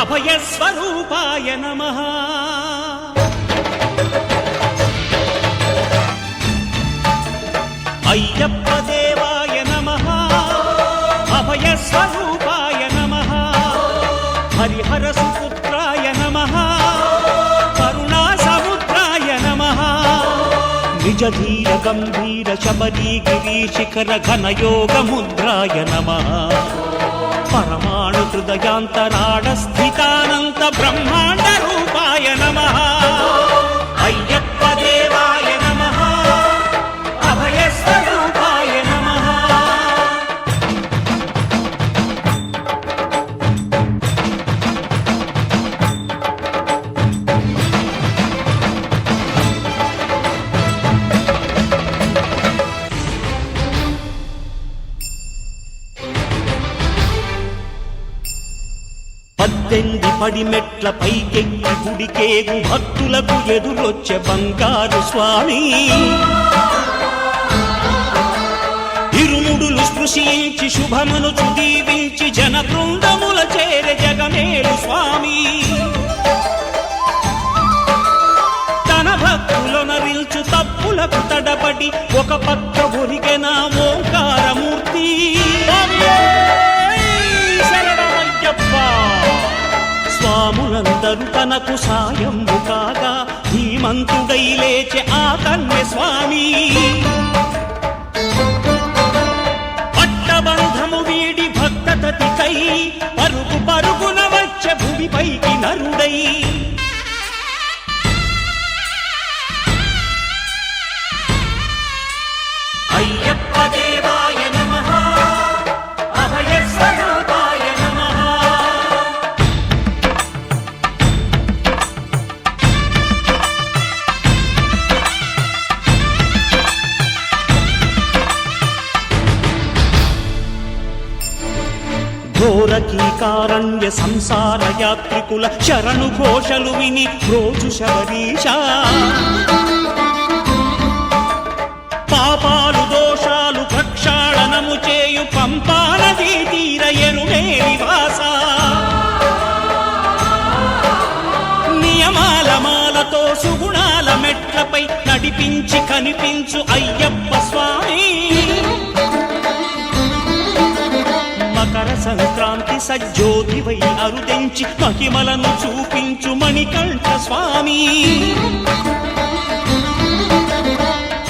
అభయస్వరూపాయ నమః. అయ్యప్ప దేవాయ నమః. అభయస్వరూపాయ నమః. హరిహర సుపుత్రాయ నమః. కరుణా సముద్రాయ నమః. నిజధీర గంభీర శబరీ గిరీశిఖర ఘనయోగ ముద్రాయ నమః. పరమాణు హృదయాంతరాడ స్థితానంత బ్రహ్మాండ రూపాయ నమః. అయ్యప్ప దేవాయ నమః. అభయస్వరూపాయ నమః. పద్దెంది పడిమెట్ల పైకెక్కి గుడికేగు భక్తులకు ఎదురొచ్చే బంగారు స్వామి. ఇరుముడులు స్పృశించి శుభమును దీవించి జన బృందముల చేర జగమేలు స్వామి. తన భక్తులొనరిల్చు తప్పులకు తడబడి ఒక పక్క ఒరిగెన ఓంకారమూర్తి. స్వాములందరూ తనకు సాయము కాగా ధీమంతుడై లేచె ఆ కన్య స్వామి. పట్టబంధము వీడి భక్తతతికై పరుగు పరుగున వచ్చె భూమిపైకి నరుడై. అయ్యప్ప దేవాయ నమః. అభయస్వరూపాయ నమః. ఘోరకీకారణ్య సంసార యాత్రికుల శరణు ఘోషలు విని రోజు శబరీష. పాపాలు దోషాలు ప్రక్షాళనము చేయు పంపా నదీ తీర ఎరుమే నివాస. నియమాల మాలతో సుగుణాల మెట్లపై నడిపించి కనిపించు అయ్యప్ప స్వామి. మకర సంక్రాంతి సజ్జోతివై అరుదెంచి మహిమలను చూపించు మణికంఠ స్వామి.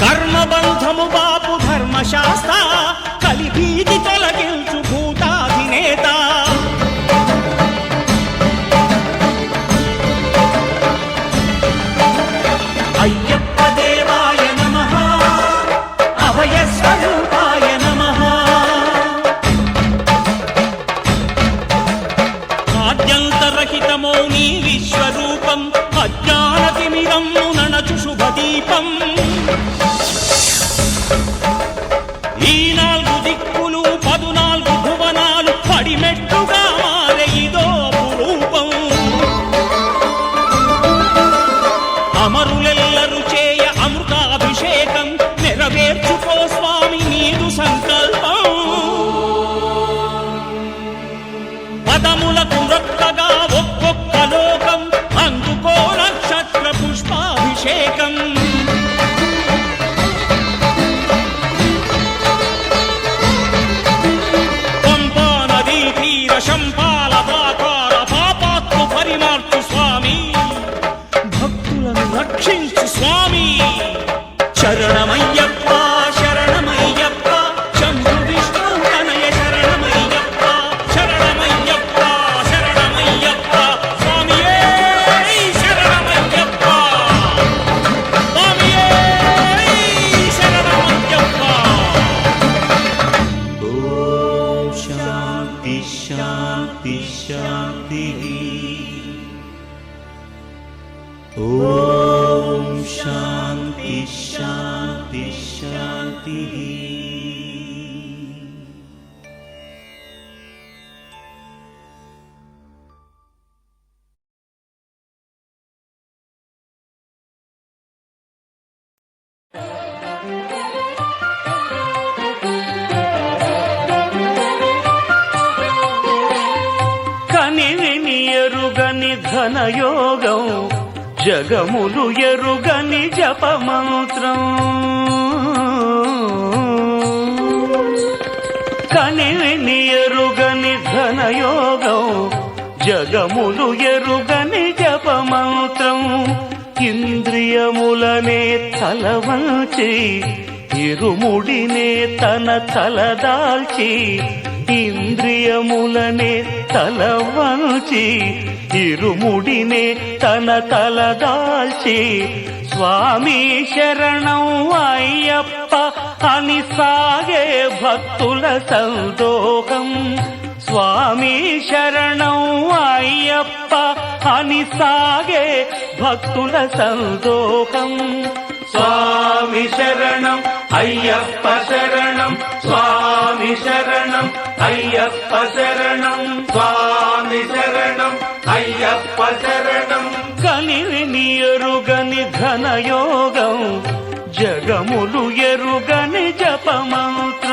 కర్మబంధము బాపు ధర్మశాస్త్ర కలిభీతి తొలగించు భూతాధినేత. అయ్యప్ప దేవాయ నమః. అభయస్వరూపాయ నమః. ఆద్యంతరహితమో నీ విశ్వరూపం అజ్ఞానతిమిరము నణచు శుభదీపం. ఈ 4 దిక్కులు 14 భువనాలు పడిమెట్టుగా మారే ఇదో అపురూపం. అమరులెల్లరు చేయ అమృతాభిషేకం నెరవేర్చుకో స్వామి నీదు సంకల్పం. పదములకు రొక్కగా ఒక్కొక్క లోకం అందుకో నక్షత్ర పుష్పాభిషేకం. పంపా నదీ తీర శంపాల దాకార పాపాత్ము పరిమార్చు స్వామి. భక్తులను రక్షించు స్వామి. శరణమయ్యప్ప శరణమయ్యప్ప శంభు విష్ణు తనయ శరణమయ్యప్ప. శరణమయ్యప్ప శరణమయ్యప్ప స్వామియే శరణమయ్యప్ప. స్వామియే శరణమయ్యప్ప. ఓం శాంతి శాంతి శాంతి. ఓం శాంతి శాంతి శాంతి. ఎరుగని ఘనయోగం జగములు ఎరుగని జపమంత్రం కనివిని ఎరుగని ఘనయోగం జగములు ఎరుగని జపమంత్రం ఇంద్రియములనే తలవంచి ఇరుముడినే తన తలదాల్చి ఇంద్రియములనే తలవంచి ఇరుముడినే తన తలదాల్చి స్వామి శరణం అయ్యప్ప అని సాగే భక్తుల సందోహం స్వామి శరణం అయ్యప్ప అని సాగే భక్తుల సందోహం స్వామి శరణం అయ్యప్ప శరణం స్వామి శరణం అయ్యప్ప శరణం స్వామి శరణం అయ్యప్ప శరణం కనివిని ఎరుగని ఘనయోగం జగములు ఎరుగని జపమంత్రం